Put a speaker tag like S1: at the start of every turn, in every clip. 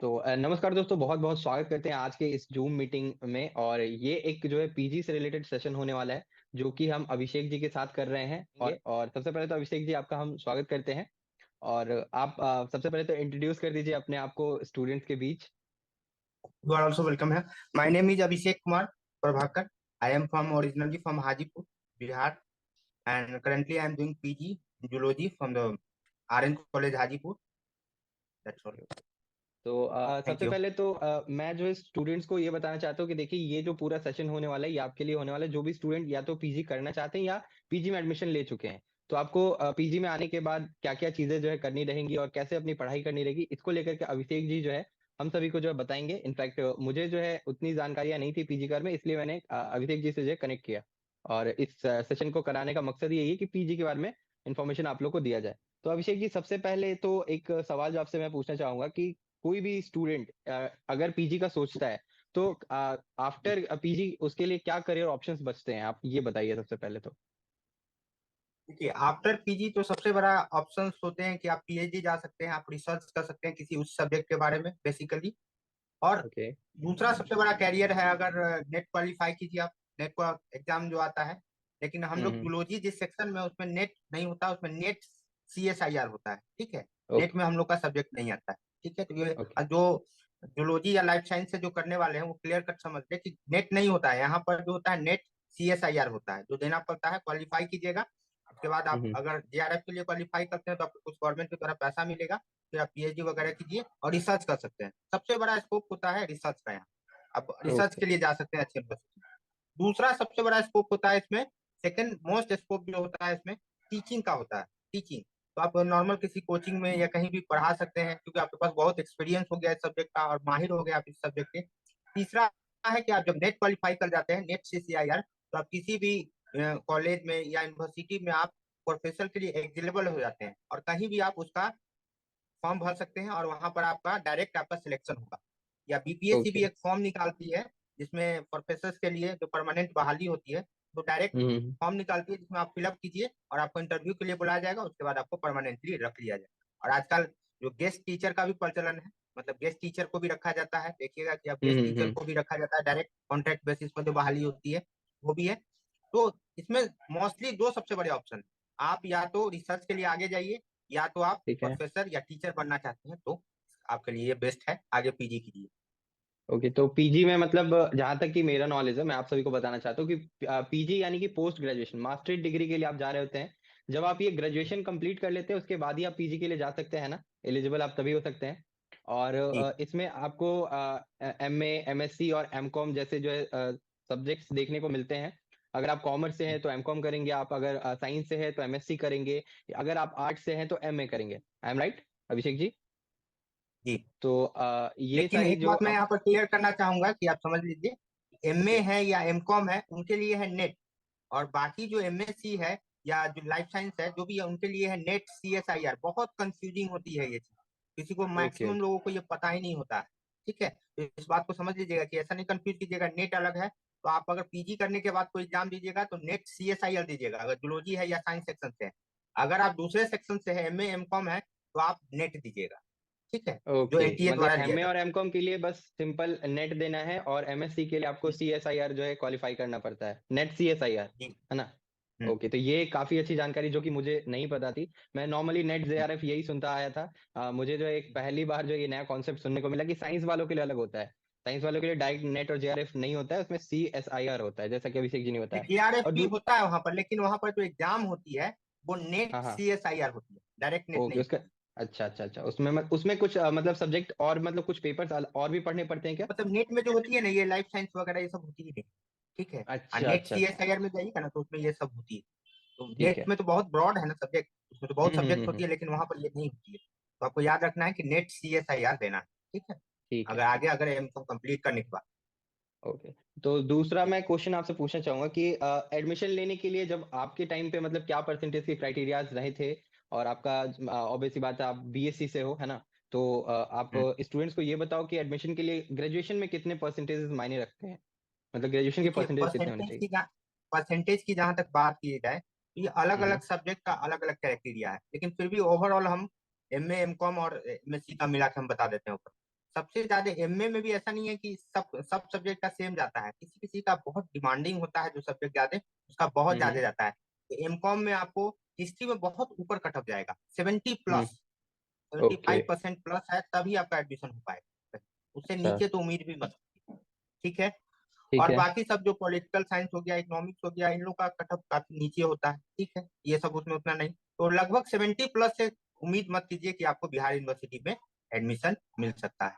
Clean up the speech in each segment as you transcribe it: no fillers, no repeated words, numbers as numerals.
S1: तो नमस्कार दोस्तों, बहुत बहुत स्वागत करते हैं आज के इस जूम मीटिंग में। और ये एक जो है पीजी से रिलेटेड सेशन होने वाला है, जो कि हम अभिषेक जी के साथ कर रहे हैं। और सबसे पहले तो अभिषेक जी, आपका हम स्वागत करते हैं। और आप सबसे पहले तो इंट्रोड्यूस कर दीजिए अपने आप को स्टूडेंट्स के बीच।
S2: You are also welcome here. My name is Abhishek Kumar Prabhakar. I am from originally from Hajipur, Bihar, and currently I am doing PG in Zoology from the RN College Hajipur. That's all.
S1: तो
S2: Thank
S1: सबसे
S2: you.
S1: पहले तो मैं जो है students को ये बताना चाहता हूँ कि देखिए, ये जो पूरा सेशन होने वाला है ये आपके लिए होने वाला है। जो भी स्टूडेंट या तो पीजी करना चाहते हैं या पीजी में एडमिशन ले चुके हैं, तो आपको पीजी में आने के बाद क्या क्या चीजें जो है करनी रहेंगी और कैसे अपनी पढ़ाई करनी रहेगी, इसको लेकर के अभिषेक जी जो है हम सभी को जो है बताएंगे। इनफैक्ट मुझे जो है उतनी जानकारियां नहीं थी पीजी कर में, इसलिए मैंने अभिषेक जी से जो है कनेक्ट किया। और इस सेशन को कराने का मकसद यही है कि पीजी के बारे में इन्फॉर्मेशन आप लोग को दिया जाए। तो अभिषेक जी, सबसे पहले तो एक सवाल जो आपसे मैं पूछना चाहूंगा कि कोई भी स्टूडेंट अगर पीजी का सोचता है, तो आफ्टर पीजी उसके लिए क्या करियर ऑप्शंस बचते हैं, आप ये बताइए सबसे पहले तो।
S2: देखिए, आफ्टर पीजी तो सबसे बड़ा ऑप्शंस होते हैं कि आप पीएचडी जा सकते हैं, आप रिसर्च कर सकते हैं किसी उस सब्जेक्ट के बारे में बेसिकली। और
S1: ओके।
S2: दूसरा सबसे बड़ा कैरियर है, अगर नेट क्वालिफाई कीजिए आप, नेट का एग्जाम जो आता है। लेकिन हम लोग
S1: हम्म।
S2: जूलॉजी जिस सेक्शन में, उसमें नेट नहीं होता, उसमें नेट CSIR होता है, ठीक है। Net
S1: okay.
S2: में हम लोग का सब्जेक्ट नहीं आता है, ठीक है। तो ये
S1: ओके।
S2: जो जूलॉजी या लाइफ साइंस से जो करने वाले हैं वो क्लियर कट समझ ले कि नेट नहीं होता है यहाँ पर। जो होता है नेट CSIR होता है, जो देना पड़ता है। क्वालिफाई कीजिएगा, उसके बाद आप
S1: हम्म।
S2: अगर JRF के लिए क्वालिफाई करते हैं तो आपको कुछ गवर्नमेंट की तरफ पैसा मिलेगा। फिर आप पीएचडी वगैरह कीजिए और रिसर्च कर सकते हैं। सबसे बड़ा स्कोप होता है रिसर्च का यहाँ। आप रिसर्च
S1: ओके।
S2: के लिए जा सकते हैं अच्छे यूनिवर्सिटी। दूसरा सबसे बड़ा स्कोप होता है इसमें, सेकंड मोस्ट स्कोप जो होता है इसमें, टीचिंग का होता है। टीचिंग तो आप नॉर्मल किसी कोचिंग में या कहीं भी पढ़ा सकते हैं, क्योंकि आपके पास बहुत एक्सपीरियंस हो गया इस सब्जेक्ट का और माहिर हो गया आप इस सब्जेक्ट के। तीसरा है कि आप जब नेट क्वालिफाई कर जाते हैं, नेट से CIR, तो आप किसी भी कॉलेज में या यूनिवर्सिटी में आप प्रोफेसर के लिए एलिजिबल हो जाते हैं और कहीं भी आप उसका फॉर्म भर सकते हैं और वहां पर आपका डायरेक्ट आपका सिलेक्शन होगा। या बीपीएससी
S1: ओके।
S2: भी एक फॉर्म निकालती है जिसमें प्रोफेसर के लिए जो परमानेंट बहाली होती है, तो डायरेक्ट
S1: हम्म।
S2: फॉर्म निकालती है जिसमें आप फिलअप कीजिए और आपको इंटरव्यू के लिए बुलाया जाएगा। उसके बाद आपको परमानेंटली रख लिया जाएगा। और आजकल जो गेस्ट टीचर का भी प्रचलन है, मतलब गेस्ट टीचर को भी रखा जाता है। देखिएगा कि अब गेस्ट टीचर
S1: हम्म।
S2: को भी रखा जाता है, डायरेक्ट कॉन्ट्रैक्ट बेसिस पर जो बहाली होती है वो भी है। तो इसमें मोस्टली दो सबसे बड़े ऑप्शन है। आप या तो रिसर्च के लिए आगे जाइए, या तो आप
S1: ठीक है।
S2: प्रोफेसर या टीचर बनना चाहते हैं तो आपके लिए बेस्ट है, आगे पीजी कीजिए।
S1: ओके, तो पीजी में मतलब जहां तक कि मेरा नॉलेज है, मैं आप सभी को बताना चाहता हूँ कि पीजी यानी कि पोस्ट ग्रेजुएशन मास्टरेट डिग्री के लिए आप जा रहे होते हैं। जब आप ये ग्रेजुएशन कंप्लीट कर लेते हैं उसके बाद ही आप पीजी के लिए जा सकते हैं ना, एलिजिबल आप तभी हो सकते हैं। और
S2: जी।
S1: इसमें आपको एमए, एमएससी और एमकॉम जैसे जो है सब्जेक्ट्स देखने को मिलते हैं। अगर आप कॉमर्स से हैं तो एमकॉम करेंगे, आप अगर साइंस से हैं तो एमएससी करेंगे, अगर आप आर्ट्स से हैं तो एमए करेंगे। I am right Abhishek ji?
S2: जी।
S1: तो ये
S2: लेकिन
S1: सारी
S2: एक
S1: जो
S2: बात मैं
S1: आप।
S2: यहाँ पर क्लियर करना चाहूंगा कि आप समझ लीजिए, एमए
S1: ओके।
S2: है या एमकॉम है उनके लिए है नेट। और बाकी जो एमएससी है या जो लाइफ साइंस है जो भी है, उनके लिए है नेट CSIR। बहुत कंफ्यूजिंग होती है ये चीज, किसी को,
S1: ओके।
S2: मैक्सिमम लोगों को ये पता ही नहीं होता है। ठीक है, तो इस बात को समझ लीजिएगा कि ऐसा नहीं कंफ्यूज कीजिएगा। नेट अलग है, तो आप अगर पीजी करने के बाद कोई एग्जाम दीजिएगा तो नेट CSIR दीजिएगा, अगर जूलॉजी है या साइंस सेक्शन से है। अगर आप दूसरे सेक्शन से है, एमए एमकॉम है, तो आप नेट दीजिएगा। ठीक है, जो
S1: ओके,
S2: एनटीए
S1: मतलब
S2: द्वारा लिया
S1: एमए और
S2: जाता
S1: एमकॉम के लिए बस सिंपल नेट देना है, और एमएससी के लिए आपको
S2: है।
S1: सीएसआईआर जो है क्वालिफाई करना पड़ता है, नेट सीएसआईआर,
S2: जी।
S1: है ना?
S2: हम्म।
S1: ओके, तो ये काफी अच्छी जानकारी जो कि मुझे नहीं पता थी। मैं नॉर्मली नेट जेआरएफ यही सुनता आया था। मुझे जो है एक पहली बार जो ये नया कॉन्सेप्ट सुनने को मिला कि साइंस वालों के लिए अलग होता है। साइंस वालों के लिए डायरेक्ट नेट और जेआरएफ नहीं होता है, उसमें सीएसआईआर होता है, जैसा कि अभिषेक जी ने बताया।
S2: JRF
S1: और
S2: भी होता है वहां पर, लेकिन वहां पर जो एग्जाम होती है वो नेट
S1: हाँ हाँ।
S2: CSIR होती है, डायरेक्ट नेट
S1: ओके,
S2: नहीं
S1: उसका
S2: होती है।
S1: अच्छा अच्छा अच्छा, उसमें कुछ मतलब सब्जेक्ट और मतलब कुछ पेपर्स और भी पढ़ने पड़ते हैं क्या?
S2: मतलब नेट में जो होती है ना, ये लाइफ साइंस वगैरह ये सब होती ही नहीं। ठीक है। और
S1: अच्छा
S2: नेट
S1: अच्छा अच्छा।
S2: CSIR में जाइएगा ना तो उसमें ये सब होती है। तो
S1: ठीक
S2: नेट
S1: है।
S2: में तो बहुत ब्रॉड है ना सब्जेक्ट, उसमें तो बहुत सब्जेक्ट होती
S1: हम्म।
S2: है, लेकिन वहां पर ये नहीं होती है। तो आपको याद रखना है कि नेट CSIR देना है। ठीक है,
S1: ठीक है।
S2: अगर आगे अगर एम कंप्लीट करने के बाद।
S1: ओके, तो दूसरा मैं क्वेश्चन आपसे पूछना चाहूंगा कि एडमिशन लेने के लिए जब आपके टाइम पे मतलब क्या परसेंटेज के क्राइटेरियाज रहे थे? और आपका ऑब्वियस सी बात है, आप बीएससी से हो, है ना? तो आप
S2: हम्म।
S1: स्टूडेंट्स को ये बताओ कि एडमिशन के लिए ग्रेजुएशन में कितने परसेंटेज मायने रखते हैं, मतलब ग्रेजुएशन के
S2: देखिए,
S1: परसेंटेज कितने होने चाहिए?
S2: परसेंटेज की जहां तक बात की जाए तो ये अलग
S1: हम्म।
S2: अलग सब्जेक्ट का अलग अलग क्राइटेरिया है, लेकिन फिर भी ओवरऑल हम एमए एमकॉम और एमएससी का मिला के हम बता देते हैं ऊपर। सबसे ज्यादा एमए में भी ऐसा नहीं है कि सब सब्जेक्ट का सेम जाता है, किसी किसी का बहुत डिमांडिंग होता है जो सब्जेक्ट ज्यादा, उसका बहुत ज्यादा
S1: हम्म।
S2: जाता है। तो एमकॉम में आपको हिस्ट्री में बहुत ऊपर कटअप जाएगा, 70+, seventy
S1: okay.
S2: Five percent plus है, तभी आपका एडमिशन हो पाएगा। उससे
S1: अच्छा।
S2: नीचे तो उम्मीद भी मत कीजिए, ठीक है।
S1: ठीक
S2: और
S1: है।
S2: बाकी सब जो पॉलिटिकल साइंस हो गया, इकोनॉमिक्स हो गया, इन लोग का कटअप काफी नीचे होता है, ठीक है। ये सब उसमें उतना नहीं, तो लगभग 70+ से उम्मीद मत कीजिए कि आपको बिहार यूनिवर्सिटी में एडमिशन मिल सकता है,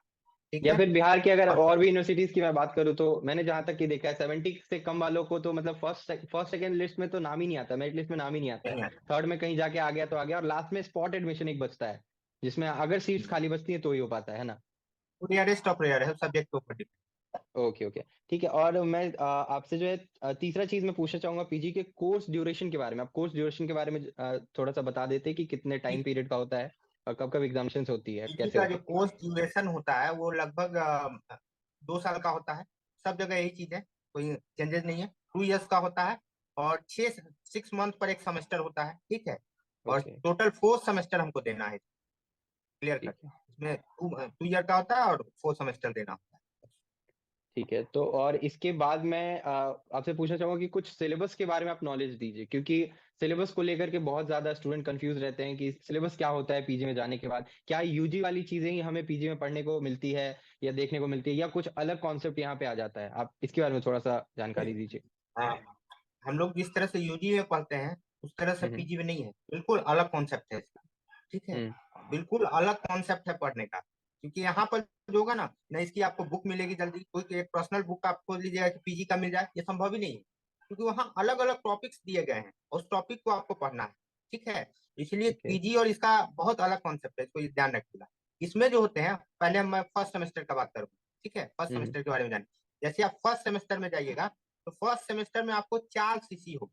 S2: ठीक
S1: या
S2: है।
S1: फिर बिहार की अगर
S2: और
S1: और भी यूनिवर्सिटीज की मैं बात करूँ तो मैंने जहां तक कि देखा है 70 से कम वालों को तो मतलब फर्स्ट सेकंड लिस्ट में तो नाम ही नहीं आता, मेरिट लिस्ट में नाम ही नहीं आता है।
S2: नहीं है,
S1: थर्ड में कहीं जाके आ गया तो आ गया, और लास्ट में स्पॉट एडमिशन एक बचता है जिसमें अगर सीट्स खाली बचती है तो ही हो पाता है ना।
S2: रेयरेस्ट ऑफ रेयर है, सब्जेक्ट के ऊपर डिपेंड।
S1: Okay okay. ठीक है। और मैं आपसे जो है तीसरा चीज मैं पूछना चाहूंगा पीजी के कोर्स ड्यूरेशन के बारे में। आप कोर्स ड्यूरेशन के बारे में थोड़ा सा बता देते कि कितने टाइम पीरियड का होता है और कब कब एग्जामिनेशन होती है,
S2: पीजी
S1: कैसे
S2: का जो
S1: होता है।
S2: कोर्स ड्यूरेशन होता है वो लगभग 2 साल का होता है। सब जगह यही चीज है, कोई चेंजेस नहीं है। 2 इयर्स का होता है, और 6 मंथ पर एक सेमेस्टर होता है, ठीक है। और
S1: ओके।
S2: टोटल 4 सेमेस्टर हमको देना है, क्लियर कट।
S1: ठीक है।
S2: इसमें 2 ईयर का होता है और 4 सेमेस्टर देना होता है।
S1: ठीक है। तो और इसके बाद मैं आपसे पूछना चाहूंगा कि कुछ सिलेबस के बारे में आप नॉलेज दीजिए, क्योंकि सिलेबस को लेकर के बहुत ज्यादा स्टूडेंट कंफ्यूज रहते हैं कि सिलेबस क्या होता है पीजी में जाने के बाद। क्या यूजी वाली चीजें ही हमें पीजी में पढ़ने को मिलती है या देखने को मिलती है, या कुछ अलग कॉन्सेप्ट यहाँ पे आ जाता है। आप इसके बारे में थोड़ा सा जानकारी दीजिए।
S2: हाँ, हम लोग जिस तरह से यूजी में पढ़ते हैं उस तरह से
S1: हम्म
S2: पीजी में नहीं है, बिल्कुल अलग कॉन्सेप्ट है इसका, ठीक है।
S1: हम्म
S2: बिल्कुल अलग कॉन्सेप्ट है पढ़ने का, क्योंकि यहाँ पर जो होगा ना, न इसकी आपको बुक मिलेगी जल्दी, कोई एक पर्सनल बुक आप खोज लीजिएगा कि पीजी का मिल जाए, ये संभव ही नहीं है। क्योंकि वहाँ अलग अलग टॉपिक्स दिए गए हैं, उस टॉपिक को आपको पढ़ना है, ठीक है। इसलिए
S1: ठीक है।
S2: पीजी और इसका बहुत अलग कॉन्सेप्ट है, इसको ध्यान रखिएगा। इसमें जो होते हैं, पहले मैं फर्स्ट सेमेस्टर का बात करूंगा, ठीक है। फर्स्ट
S1: हम्म।
S2: सेमेस्टर के बारे में जानिए। जैसे आप फर्स्ट सेमेस्टर में जाइएगा, तो फर्स्ट सेमेस्टर में आपको 4 सीसी होगी।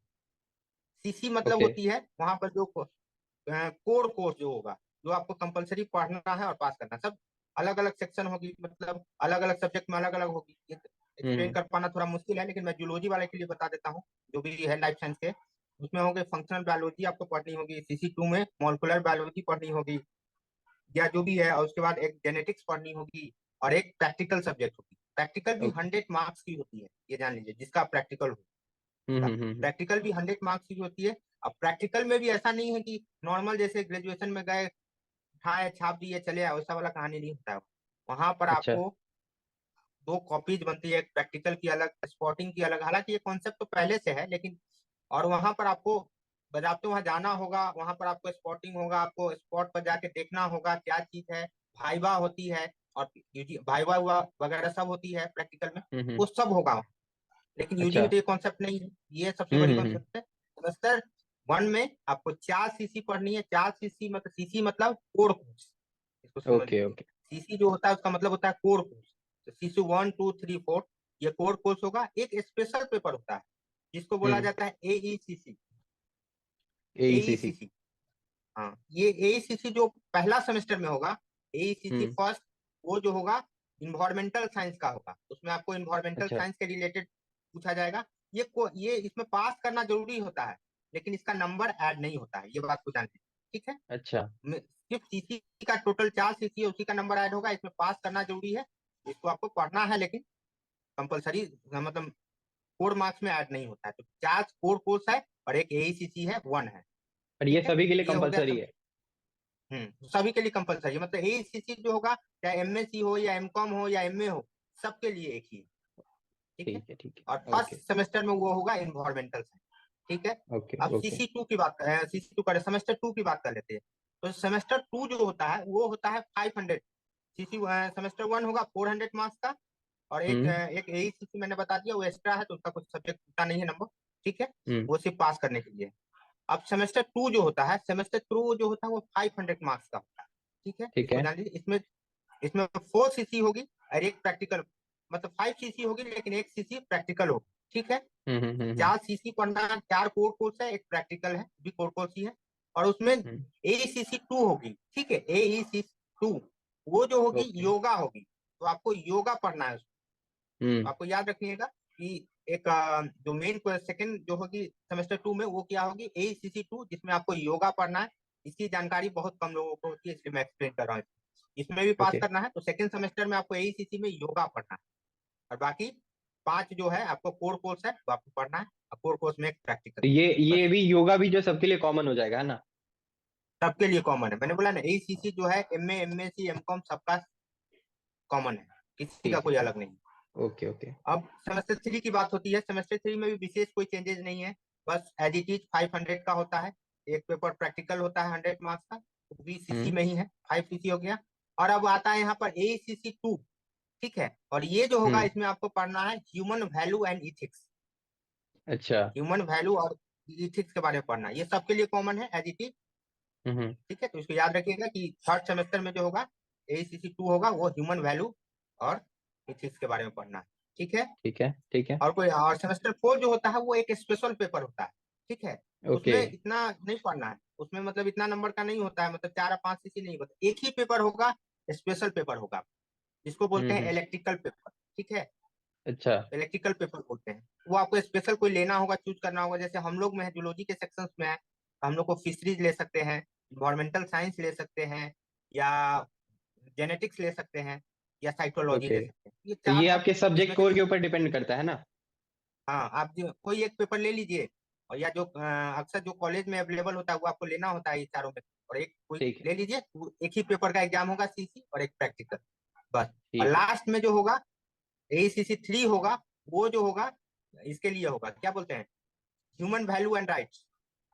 S2: सीसी मतलब
S1: ओके।
S2: होती है वहां पर जो कोर कोर्स जो होगा, जो आपको कंपलसरी पढ़ना है और पास करना है। सब अलग अलग सेक्शन होगी, मतलब अलग अलग सब्जेक्ट में अलग अलग होगी। एक्सप्लेन
S1: हम्म।
S2: कर पाना थोड़ा मुश्किल है, लेकिन मैं जूलॉजी वाले के लिए बता देता हूँ, जो भी है लाइफ साइंस के। उसमें होंगे फंक्शनल बायोलॉजी आपको पढ़नी होगी, सीसी 2 में मॉलिक्यूलर बायोलॉजी पढ़नी होगी, या जो भी है। और उसके बाद एक जेनेटिक्स पढ़नी होगी, और एक प्रैक्टिकल सब्जेक्ट होगी। प्रैक्टिकल भी
S1: ओके।
S2: 100 मार्क्स की होती है, ये जान लीजिए, जिसका प्रैक्टिकल हो उसका।
S1: हम्म।
S2: प्रैक्टिकल भी 100 मार्क्स की होती है। अब प्रैक्टिकल में भी ऐसा नहीं है कि नॉर्मल जैसे ग्रेजुएशन में गए, उठाए छाप दिए चले आए, वैसा वाला कहानी नहीं होता है। वहां पर
S1: अच्छा।
S2: आपको 2 कॉपीज बनती है, एक प्रैक्टिकल की अलग, स्पॉटिंग की अलग। हालांकि ये कॉन्सेप्ट तो पहले से है, लेकिन और वहां पर आपको बजाते वहां जाना होगा, वहां पर आपको स्पॉटिंग होगा, आपको स्पॉट पर जाके देखना होगा क्या चीज है। भाइवा होती है, और भाइवा हुआ वगैरह सब होती है प्रैक्टिकल में, वो
S1: हम्म।
S2: सब होगा। लेकिन यूजी
S1: अच्छा।
S2: में तो ये कॉन्सेप्ट नहीं है, ये सबसे बड़ी
S1: हम्म।
S2: कॉन्सेप्ट है। सेमेस्टर 1 में आपको 4 सीसी पढ़नी है। 4 सीसी मतलब, सीसी मतलब कोर कोर्स, इसको समझ
S1: ओके
S2: लीजिए।
S1: ओके।
S2: सीसी जो होता है उसका मतलब होता है कोर कोर्स। तो सीसी 1, 2, 3, 4 ये कोर कोर्स होगा। एक स्पेशल पेपर होता है जिसको बोला
S1: हम्म।
S2: जाता है एईसीसी।
S1: एईसीसी।
S2: एईसीसी, हाँ, ये एईसीसी जो पहला सेमेस्टर में होगा, एईसीसी
S1: हम्म।
S2: फर्स्ट, वो जो होगा इन्वायरमेंटल साइंस का होगा। उसमें आपको इन्वायरमेंटल
S1: अच्छा।
S2: साइंस के रिलेटेड पूछा जाएगा। ये इसमें पास करना जरूरी होता है, लेकिन इसका नंबर ऐड नहीं होता है, ये बात को जान लीजिए, ठीक है।
S1: अच्छा।
S2: सिर्फ सीसी का टोटल 4 सीसी है, उसी का नंबर ऐड होगा। इसमें पास करना जरूरी है, इसको आपको पढ़ना है, लेकिन कंपलसरी मतलब 4 मार्क्स में ऐड नहीं होता है। तो 4 कोर कोर्स है, और एक एईसीसी है, 1 है,
S1: और ये
S2: ठीक है।
S1: सभी के लिए
S2: ये हो गया
S1: कंपलसरी
S2: सब।
S1: है।
S2: सभी के लिए कंपलसरी है, मतलब एईसीसी जो होगा, चाहे एमएससी हो या एमकॉम हो या एमए हो, सबके लिए एक ही है, ठीक है।
S1: ठीक है। ठीक
S2: और
S1: है।
S2: फर्स्ट
S1: ओके
S2: सेमेस्टर में वो होगा इन्वायरमेंटल साइंस, ठीक है।
S1: ओके
S2: अब
S1: ओके।
S2: सीसी 2 की बात सीसी 2 कर सेमेस्टर 2 की बात कर लेते हैं। तो सेमेस्टर 2 जो होता है वो होता है 500। सीसी सेमेस्टर 1 होगा 400 मार्क्स का, और
S1: हम्म
S2: एक एईसीसी मैंने बता दिया, वो एक्स्ट्रा है, तो उसका कुछ सब्जेक्ट उतना नहीं है नंबर, ठीक है।
S1: हम्म।
S2: वो सिर्फ पास करने के लिए। अब सेमेस्टर 2 जो होता है, सेमेस्टर 2 जो होता है वो 500 मार्क्स का होता है, ठीक है।
S1: ठीक
S2: इसको
S1: है।
S2: जान लीजिए। इसमें इसमें 4 सीसी होगी, और एक प्रैक्टिकल, मतलब 5 सीसी होगी, लेकिन एक सीसी प्रैक्टिकल होगी, ठीक है।
S1: हम्म।
S2: 4 सीसी पढ़ना है, 4 कोर कोर्स है, एक प्रैक्टिकल है भी कोर कोर्स ही है। और उसमें
S1: हम्म।
S2: एईसीसी 2 होगी, ठीक है। एईसी 2 वो जो होगी
S1: ओके।
S2: योगा होगी, तो आपको योगा पढ़ना है।
S1: हम्म।
S2: आपको याद रखिएगा कि एक जो मेन सेकंड जो होगी सेमेस्टर 2 में, वो क्या होगी, एईसीसी 2, जिसमें आपको योगा पढ़ना है। इसकी जानकारी बहुत कम लोगों को होती है, इसलिए मैं एक्सप्लेन कर रहा हूँ। इसमें भी पास
S1: ओके।
S2: करना है तो सेकंड सेमेस्टर में आपको एईसीसी में योगा पढ़ना है। और बाकी 5 जो है आपको कोर कोर्स है वो आपको पढ़ना है, और कोर कोर्स में एक प्रैक्टिकल।
S1: तो ये
S2: बस
S1: भी योगा भी जो सबके लिए कॉमन हो जाएगा, है ना?
S2: सबके लिए कॉमन है, मैंने बोला ना एईसीसी जो है एमए एमएससी एमकॉम सबका कॉमन है, किसी का
S1: ठीक है,
S2: कोई
S1: ठीक।
S2: अलग नहीं।
S1: Okay, okay.
S2: अब सेमेस्टर 3 की बात होती है, सेमेस्टर 3 में भी विशेष कोई चेंजेस नहीं है, बस एज इट इज 500 का होता है। एक पेपर प्रैक्टिकल होता है 100 मार्क्स का, वो भी सीसी
S1: हम्म।
S2: में ही है, 5 सीसी हो गया। और अब आता है यहाँ पर एसीसी 2, ठीक है। और ये जो होगा
S1: हम्म।
S2: इसमें आपको पढ़ना है ह्यूमन वैल्यू एंड इथिक्स।
S1: अच्छा।
S2: ह्यूमन वैल्यू और इथिक्स के बारे में पढ़ना है, ये सबके लिए कॉमन है एज इट इज।
S1: हम्म।
S2: ठीक है, तो इसको याद रखिएगा कि थर्ड सेमेस्टर में जो होगा एसीसी 2 होगा, वो ह्यूमन वैल्यू और इथिक्स के बारे में पढ़ना है। ठीक है।
S1: ठीक है, ठीक है।
S2: और सेमेस्टर 4 जो होता है वो एक स्पेशल पेपर होता है। ठीक है,
S1: ओके।
S2: उसमें इतना नहीं पढ़ना है, उसमें मतलब इतना नंबर का नहीं होता है, मतलब 4 या 5 सीसी नहीं होता, एक ही पेपर होगा, स्पेशल पेपर होगा, जिसको बोलते हैं
S1: हम्म।
S2: Electrical paper. ठीक है,
S1: अच्छा।
S2: इलेक्ट्रिकल पेपर बोलते हैं। वो आपको स्पेशल कोई लेना होगा, चूज करना होगा, जैसे हम लोग में है जूलॉजी के सेक्शन में है, हम लोग को फिशरीज ले सकते हैं, इन्वायरमेंटल साइंस ले सकते हैं, या जेनेटिक्स ले सकते हैं, या साइकोलॉजी ले
S1: ओके।
S2: सकते हैं, ये
S1: तो ये
S2: 4 है।
S1: आपके सब्जेक्ट
S2: इसमें से
S1: कोर के ऊपर डिपेंड करता है ना?
S2: हाँ, आप जो कोई एक पेपर ले लीजिए, और या जो अक्सर जो कॉलेज में अवेलेबल होता है वो आपको लेना होता है, ये चारों में और एक कोई
S1: ठीक है,
S2: ले लीजिए, वो एक ही पेपर का एग्जाम होगा, सीसी और एक प्रैक्टिकल, बस। और
S1: ठीक है।
S2: लास्ट में जो होगा एसीसी 3 होगा, वो जो होगा इसके लिए होगा, क्या बोलते हैं, ह्यूमन वैल्यू एंड राइट्स,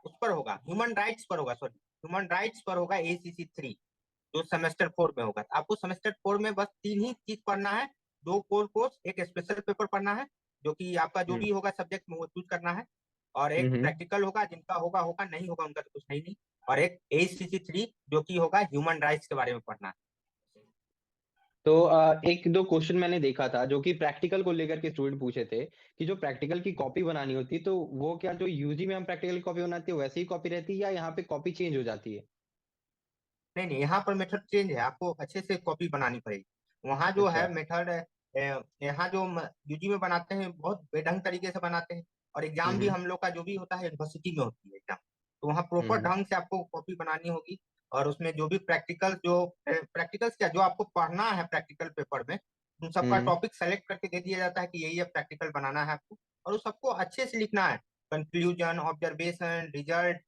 S2: उस पर होगा, ह्यूमन राइट्स पर होगा, सॉरी, ह्यूमन राइट्स पर होगा एसीसी 3, जो सेमेस्टर 4 में होगा। तो आपको सेमेस्टर 4 में बस 3 ही चीज पढ़ना है, 2 कोर कोर्स, एक स्पेशल पेपर पढ़ना है, जो कि आपका जो
S1: हम्म।
S2: भी होगा सब्जेक्ट में वो चूज करना है, और एक
S1: हम्म।
S2: प्रैक्टिकल होगा, जिनका होगा होगा, नहीं होगा उनका तो कुछ नहीं नहीं, और एक एसीसी 3 जो कि होगा ह्यूमन राइट्स के बारे में पढ़ना है।
S1: तो एक दो क्वेश्चन मैंने देखा था जो कि प्रैक्टिकल को लेकर के स्टूडेंट पूछे थे कि जो प्रैक्टिकल की कॉपी बनानी होती है, तो वो क्या जो यूजी में हम प्रैक्टिकल की कॉपी बनाते हैं वैसे ही कॉपी रहती है, या यहाँ पे कॉपी चेंज हो जाती है?
S2: नहीं नहीं, यहाँ पर मेथड चेंज है, आपको अच्छे से कॉपी बनानी पड़ेगी। वहाँ जो
S1: अच्छा।
S2: है मेथड, यहाँ जो यूजी में बनाते हैं बहुत बेढंग तरीके से बनाते हैं, और एग्जाम भी
S1: हम्म।
S2: हम लोग का जो भी होता है यूनिवर्सिटी में होती है एग्जाम, तो वहाँ प्रॉपर
S1: हम्म।
S2: ढंग से आपको कॉपी बनानी होगी। और उसमें जो भी प्रैक्टिकल, जो प्रैक्टिकल्स क्या जो आपको पढ़ना है प्रैक्टिकल पेपर में, उन सबका
S1: हम्म।
S2: टॉपिक सेलेक्ट करके दे दिया जाता है कि यही प्रैक्टिकल बनाना है आपको, और उस सबको अच्छे से लिखना है, कंक्लूजन, ऑब्जर्वेशन, रिजल्ट,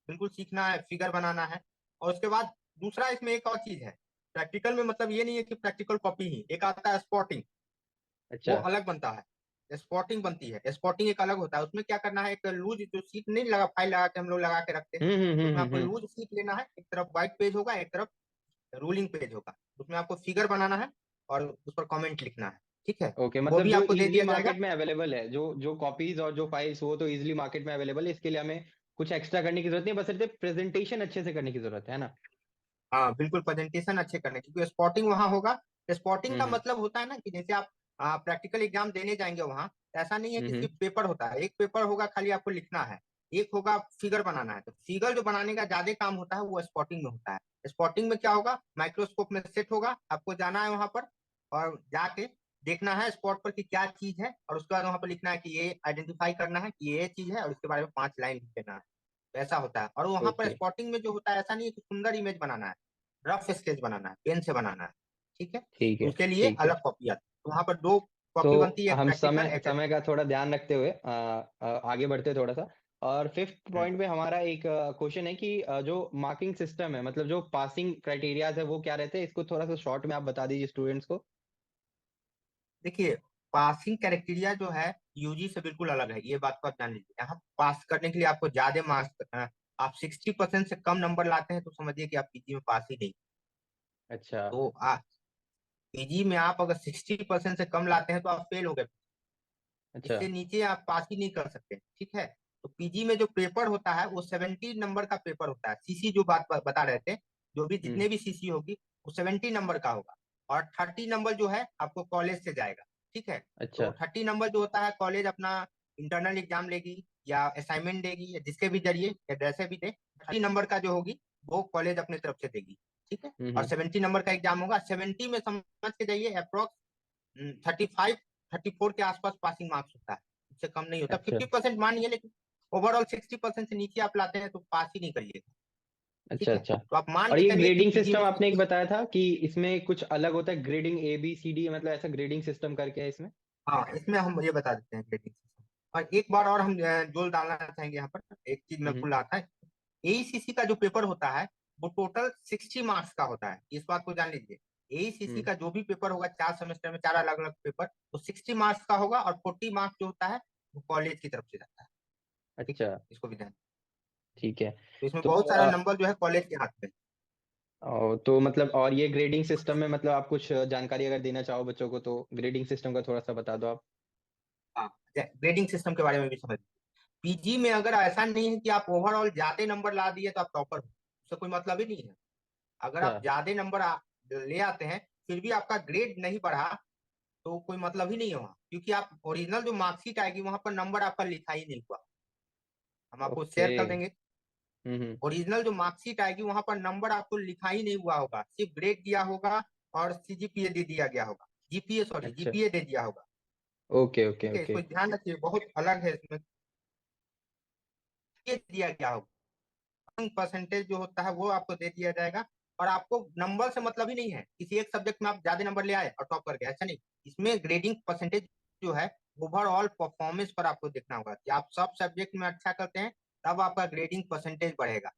S2: बिल्कुल सीखना है, फिगर बनाना है। और उसके बाद दूसरा इसमें एक और चीज है, प्रैक्टिकल में मतलब ये नहीं है कि प्रैक्टिकल कॉपी ही, एक आता है स्पॉटिंग, वो
S1: अच्छा।
S2: अलग बनता है, स्पॉटिंग बनती है, स्पॉटिंग एक अलग होता है। उसमें क्या करना है, एक लूज जो सीट नहीं लगा, फाइल लगा के हम लोग लगा के रखते हैं,
S1: हम्म। हम्म।
S2: उसमें
S1: हम्म।
S2: आपको लूज सीट लेना है, एक तरफ व्हाइट पेज होगा, एक तरफ रूलिंग पेज होगा, उसमें आपको फिगर बनाना है और उस पर कमेंट लिखना है। ठीक है,
S1: ओके,
S2: वो
S1: मतलब
S2: भी
S1: जो
S2: आपको दे
S1: इजीली
S2: दिया जाएगा।
S1: मार्केट में अवेलेबल है, जो जो कॉपीज और जो फाइल्स, वो तो इजीली मार्केट में अवेलेबल है, इसके लिए हमें कुछ एक्स्ट्रा करने की जरूरत नहीं है, बस सिर्फ प्रेजेंटेशन अच्छे से करने की जरूरत है ना?
S2: हाँ बिल्कुल, प्रेजेंटेशन अच्छे करने, क्योंकि स्पॉटिंग वहाँ होगा। स्पॉटिंग का
S1: हम्म।
S2: मतलब होता है ना कि जैसे आप प्रैक्टिकल एग्जाम देने जाएंगे वहाँ, ऐसा नहीं है कि
S1: हम्म।
S2: सिर्फ पेपर होता है, एक पेपर होगा खाली आपको लिखना है, एक होगा फिगर बनाना है, तो फिगर जो बनाने का ज्यादा काम होता है वो स्पॉटिंग में होता है। स्पॉटिंग में क्या होगा, माइक्रोस्कोप में सेट होगा, आपको जाना है वहां पर और जाके देखना है स्पॉट पर कि क्या चीज है, और उसके बाद वहां पर लिखना है कि ये आइडेंटिफाई करना है कि ये चीज है, और उसके बारे में 5 लाइन लिख देना है। तो ऐसा होता है। और वहां पर
S1: ओके।
S2: स्पॉटिंग में जो होता है, ऐसा नहीं है कि सुंदर इमेज बनाना है, रफ स्केच बनाना है, पेन से बनाना है। ठीक है,
S1: ठीक
S2: तो
S1: है,
S2: उसके लिए
S1: ठीक है।
S2: अलग कॉपी आती है, तो वहां पर 2 कॉपी
S1: तो
S2: बनती है, एक
S1: हम
S2: प्रैक्टिकल
S1: समय
S2: एक
S1: समय का थोड़ा ध्यान रखते हुए आगे बढ़ते थोड़ा सा। और फिफ्थ
S2: हम्म।
S1: पॉइंट में हमारा एक क्वेश्चन है कि जो मार्किंग सिस्टम है, मतलब जो पासिंग क्राइटेरियाज है वो क्या रहते हैं, इसको थोड़ा सा शॉर्ट में आप बता दीजिए स्टूडेंट्स को।
S2: देखिए, पासिंग क्राइटेरिया जो है यूजी से बिल्कुल अलग है, ये बात को आप जान लीजिए। यहाँ पास करने के लिए आपको ज्यादा मार्क्स, आप 60% से कम नंबर लाते हैं तो समझिए कि आप पीजी में पास ही नहीं।
S1: अच्छा।
S2: तो पीजी में आप अगर 60% से कम लाते हैं तो आप फेल हो गए,
S1: अच्छा।
S2: इससे नीचे आप पास ही नहीं कर सकते। ठीक है, तो पीजी में जो पेपर होता है वो 70 नंबर का पेपर होता है, सीसी जो बात बता रहे थे, जो भी जितने
S1: हम्म।
S2: भी सीसी होगी वो 70 नंबर का होगा, और 30 नंबर जो है आपको कॉलेज से जाएगा। ठीक है, तो
S1: अच्छा।
S2: 30 नंबर जो होता है कॉलेज अपना इंटरनल एग्जाम लेगी या असाइनमेंट देगी, या जिसके भी जरिए या जैसे भी दे, 30 नंबर का जो होगी वो कॉलेज अपने तरफ से देगी। ठीक है, और
S1: हम्म।
S2: 70 नंबर का एग्जाम होगा, 70 में समझ के जाइए अप्रोक्स 35 34 के आसपास पासिंग मार्क्स होता है, उससे कम नहीं होता,
S1: अच्छा।
S2: 50% मानिए, लेकिन ओवरऑल 60% से नीचे आप लाते हैं तो पास ही नहीं करिएगा।
S1: अच्छा
S2: ठीक है,
S1: अच्छा।
S2: तो आप मान
S1: और
S2: के
S1: ये
S2: चलिए कि
S1: ग्रेडिंग
S2: पीजी
S1: सिस्टम
S2: में सब
S1: आपने एक
S2: कुछ।
S1: बताया था कि इसमें कुछ अलग होता है, ग्रेडिंग ABCD, मतलब ऐसा ग्रेडिंग सिस्टम करके है इसमें।
S2: हाँ, इसमें हम ये बता देते हैं ग्रेडिंग सिस्टम। और एक बार और हम जोर डालना चाहेंगे यहाँ पर, एक चीज में
S1: हम्म।
S2: भूल आता है। एईसीसी का जो पेपर होता है वो टोटल 60 मार्क्स का होता है, इस बात को जान लीजिए। एईसीसी
S1: हम्म।
S2: का जो भी पेपर होगा 4 सेमेस्टर में, 4 अलग अलग पेपर, वो 60 मार्क्स का होगा, और 40 मार्क्स जो होता है वो कॉलेज की तरफ से जाता है। ठीक है,
S1: अच्छा।
S2: इसको भी ध्यान।
S1: ठीक है।
S2: तो इसमें
S1: तो
S2: बहुत सारे नंबर जो है कॉलेज के हाथ में।
S1: तो मतलब, और ये ग्रेडिंग सिस्टम में मतलब आप कुछ जानकारी अगर देना चाहो बच्चों को तो ग्रेडिंग सिस्टम का थोड़ा सा बता दो आप।
S2: हाँ, ग्रेडिंग सिस्टम के बारे में भी समझ। पीजी में अगर ऐसा नहीं है कि आप ओवरऑल ज्यादा नंबर ला दिए तो आप टॉपर हो, उससे कोई मतलब ही नहीं है। अगर
S1: अच्छा।
S2: आप ज्यादा नंबर ले आते हैं, फिर भी आपका ग्रेड नहीं बढ़ा, तो कोई मतलब ही नहीं है वहाँ, क्योंकि आप ओरिजिनल जो मार्कशीट आएगी वहां पर नंबर आपका लिखा ही नहीं हुआ। हम आपको
S1: ओके।
S2: शेयर कर देंगे।
S1: हम्म।
S2: ओरिजिनल जो मार्कशीट आएगी वहां पर नंबर आपको लिखा ही नहीं हुआ होगा, सिर्फ ग्रेड दिया होगा और सीजीपीए दे दिया गया होगा, जीपीए सॉरी
S1: अच्छा।
S2: जीपीए दे दिया होगा।
S1: ओके ओके
S2: ठीक है,
S1: ओके।
S2: इसको ध्यान रखिए, बहुत अलग है इसमें। ये दिया गया होगा, परसेंटेज जो होता है वो आपको दे दिया जाएगा। और आपको नंबर से मतलब ही नहीं है, किसी एक सब्जेक्ट में आप ज्यादा नंबर ले आए और टॉप कर गए, ऐसा नहीं। इसमें ग्रेडिंग परसेंटेज जो है, ओवरऑल परफॉर्मेंस पर आपको देखना होगा कि आप सब सब्जेक्ट में अच्छा करते हैं, तब आपका ग्रेडिंग परसेंटेज बढ़ेगा।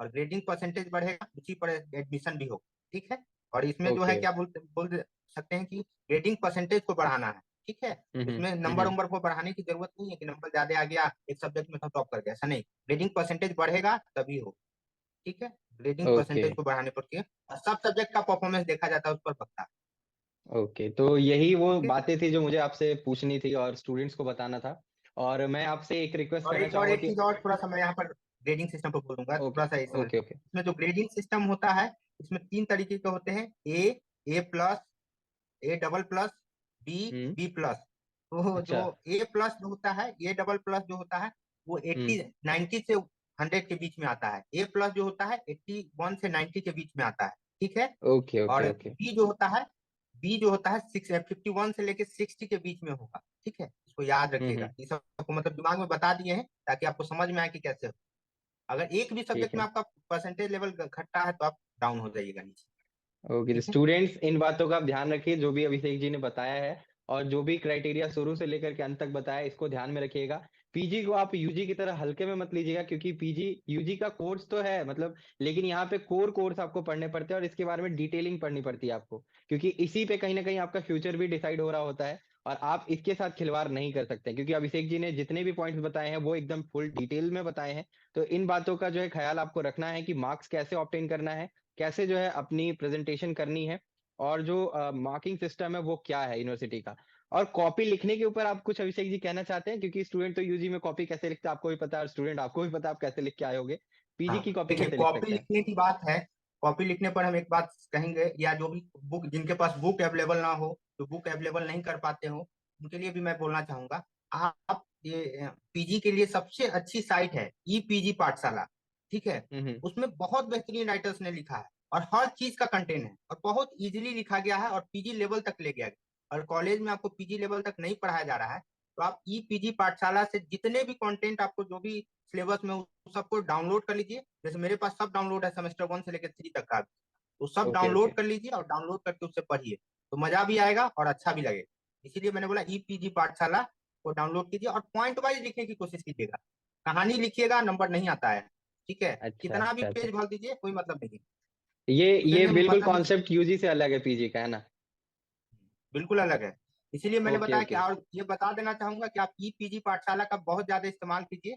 S2: और ग्रेडिंग परसेंटेज बढ़ेगा, उसी पर एडमिशन भी होगा। ठीक है, और इसमें जो है
S1: ओके।
S2: क्या बोल सकते हैं कि ग्रेडिंग परसेंटेज को बढ़ाना है। ठीक है, इसमें नंबर
S1: हम्म।
S2: उम्बर को बढ़ाने की जरूरत नहीं है कि नंबर ज्यादा आ गया एक सब्जेक्ट में तो टॉप कर गया, ऐसा नहीं। ग्रेडिंग परसेंटेज बढ़ेगा तभी हो। ठीक है, ग्रेडिंग
S1: ओके
S2: परसेंटेज को बढ़ाने पर के और सब सब्जेक्ट का परफॉर्मेंस देखा जाता है उस पर पक्का।
S1: ओके, तो यही वो
S2: ठीक है,
S1: बातें थी जो मुझे आपसे पूछनी थी और स्टूडेंट्स को बताना था। और मैं आपसे एक रिक्वेस्ट
S2: और
S1: करना
S2: एक
S1: चाहूंगा
S2: एक
S1: कि।
S2: चीज और थोड़ा सा मैं यहाँ पर ग्रेडिंग सिस्टम पर बोलूंगा,
S1: ओके
S2: थोड़ा सा ये समझ
S1: ओके
S2: लो।
S1: ओके।
S2: इसमें जो ग्रेडिंग सिस्टम होता है, इसमें 3 तरीके के होते हैं: A plus, A double plus, B,
S1: hmm.
S2: B plus. तो
S1: अच्छा।
S2: जो ए प्लस जो होता है, ए डबल प्लस जो होता है, वो
S1: हम्म।
S2: 90 से 100 के बीच में आता है। ए प्लस जो होता है 81 से 90 के बीच में आता है। ठीक है,
S1: ओके ओके
S2: और
S1: ओके।
S2: बी जो होता है 51 से लेके 60 के बीच में होगा। ठीक है, इसको याद रखिएगा,
S1: हम्म।
S2: ये सब आपको मतलब दिमाग में बता दिए हैं ताकि आपको समझ में आए कि कैसे हो। अगर एक भी
S1: ठीक
S2: सब्जेक्ट में
S1: है।
S2: आपका परसेंटेज लेवल घटता है तो आप डाउन हो जाइएगा नीचे।
S1: ओके, तो
S2: ठीक है,
S1: स्टूडेंट्स इन बातों का आप ध्यान रखिए जो भी अभिषेक जी ने बताया है, और जो भी क्राइटेरिया शुरू से लेकर के अंत तक बताया है, इसको ध्यान में रखिएगा। पीजी को आप यूजी की तरह हल्के में मत लीजिएगा, क्योंकि पीजी यूजी का कोर्स तो है मतलब, लेकिन यहाँ पे कोर कोर्स आपको पढ़ने पड़ते हैं और इसके बारे में डिटेलिंग पढ़नी पड़ती है आपको, क्योंकि इसी पे कहीं ना कहीं आपका फ्यूचर भी डिसाइड हो रहा होता है। और आप इसके साथ खिलवाड़ नहीं कर सकते, क्योंकि अभिषेक जी ने जितने भी पॉइंट्स बताए हैं वो एकदम फुल डिटेल में बताए हैं। तो इन बातों का जो है ख्याल आपको रखना है कि मार्क्स कैसे ऑब्टेन करना है, कैसे जो है अपनी प्रेजेंटेशन करनी है, और जो मार्किंग सिस्टम है वो क्या है यूनिवर्सिटी का। और कॉपी लिखने के ऊपर आप कुछ अभिषेक जी कहना चाहते हैं, क्योंकि स्टूडेंट तो यूजी में कॉपी कैसे लिखता है आपको भी पता है, और स्टूडेंट आपको भी पता है आप कैसे लिख के आए होगे। पीजी
S2: हाँ,
S1: की कॉपी
S2: देखिए
S1: कैसे लिख
S2: कॉपी
S1: सकते हैं।
S2: लिखने की बात है। कॉपी लिखने पर हम एक बात कहेंगे, या जो भी बुक, जिनके पास बुक अवेलेबल ना हो, जो बुक अवेलेबल नहीं कर पाते हो, उनके लिए भी मैं बोलना चाहूंगा। आप ये पीजी के लिए सबसे अच्छी साइट है ई पीजी पाठशाला। ठीक है,
S1: हम्म।
S2: उसमें बहुत बेहतरीन राइटर्स ने लिखा है, और हर चीज का कंटेंट है, और बहुत इजीली लिखा गया है, और पीजी लेवल तक ले गया गया। और कॉलेज में आपको पीजी लेवल तक नहीं पढ़ाया जा रहा है, तो आप ई पीजी पाठशाला से जितने भी कंटेंट आपको जो भी सिलेबस में सबको डाउनलोड कर लीजिए। जैसे मेरे पास सब डाउनलोड है, सेमेस्टर 1 से लेकर 3 तक का, तो सब
S1: ओके ओके।
S2: डाउनलोड कर लीजिए और डाउनलोड करके उससे पढ़िए, तो मजा भी आएगा और अच्छा भी लगेगा। इसीलिए मैंने बोला ईपीजी पाठशाला को डाउनलोड कीजिए, और पॉइंट वाइज लिखने की कोशिश कीजिएगा। कहानी लिखिएगा, नंबर नहीं आता है। ठीक है,
S1: अच्छा
S2: कितना भी
S1: अच्छा अच्छा।
S2: पेज भर दीजिए, कोई मतलब नहीं।
S1: ये
S2: उसमें
S1: बिल्कुल
S2: मतलब
S1: कॉन्सेप्ट यूजी से अलग है पीजी का, है ना।
S2: बिल्कुल अलग है। इसीलिए मैंने
S1: ओके
S2: बताया कि,
S1: ओके।
S2: और ये बता देना चाहूंगा कि आप ई पीजी पाठशाला का बहुत ज्यादा इस्तेमाल कीजिए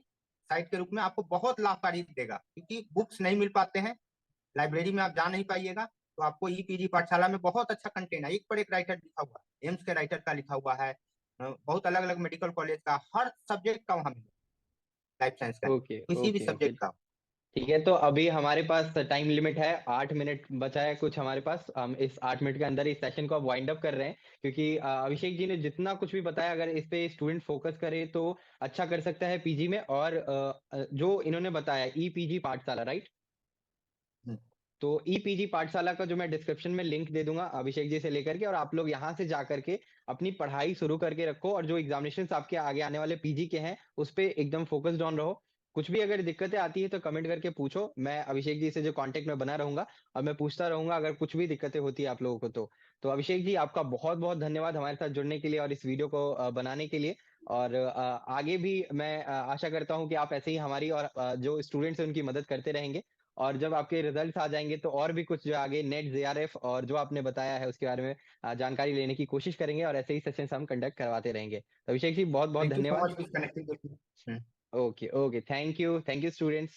S2: साइट के रूप में, आपको बहुत लाभकारी देगा, क्योंकि बुक्स नहीं मिल पाते हैं, लाइब्रेरी में आप जा नहीं पाइएगा। तो आपको ई पीजी पाठशाला में बहुत अच्छा कंटेंट है, एक पर एक राइटर लिखा हुआ है, एम्स के राइटर का लिखा हुआ है, बहुत अलग अलग मेडिकल कॉलेज का, हर सब्जेक्ट का वहां मिलेगा, लाइफ साइंस का,
S1: ओके
S2: किसी भी
S1: ओके ओके।
S2: सब्जेक्ट का।
S1: ठीक है, तो अभी हमारे पास टाइम लिमिट है, 8 मिनट बचा है कुछ हमारे पास। हम इस 8 मिनट के अंदर इस सेशन को अब वाइंड अप कर रहे हैं, क्योंकि अभिषेक जी ने जितना कुछ भी बताया, अगर इस पे स्टूडेंट फोकस करे तो अच्छा कर सकता है पीजी में। और जो इन्होंने बताया ई पीजी पाठशाला, राइट।
S2: हम्म,
S1: तो ई पीजी पाठशाला का जो मैं डिस्क्रिप्शन में लिंक दे दूंगा अभिषेक जी से लेकर के, और आप लोग यहाँ से जा करके अपनी पढ़ाई शुरू करके रखो, और जो एग्जामिनेशन आपके आगे आने वाले पीजी के हैं उस पे एकदम फोकस्ड ऑन रहो। कुछ भी अगर दिक्कतें आती है तो कमेंट करके पूछो। मैं अभिषेक जी से जो कांटेक्ट में बना रहूंगा और मैं पूछता रहूंगा अगर कुछ भी दिक्कतें होती है आप लोगों को तो अभिषेक जी आपका बहुत बहुत धन्यवाद हमारे साथ जुड़ने के लिए और इस वीडियो को बनाने के लिए। और आगे भी मैं आशा करता हूँ कि आप ऐसे ही हमारी और जो स्टूडेंट्स हैं उनकी मदद करते रहेंगे। और जब आपके रिजल्ट्स आ जाएंगे तो और भी कुछ जो आगे नेट जेआरएफ और जो आपने बताया है उसके बारे में जानकारी लेने की कोशिश करेंगे और ऐसे ही सेशंस हम कंडक्ट करवाते रहेंगे। तो अभिषेक जी बहुत बहुत
S2: थैंक यू सो
S1: धन्यवाद।
S2: मच इस connecting.
S1: Okay okay, thank you students.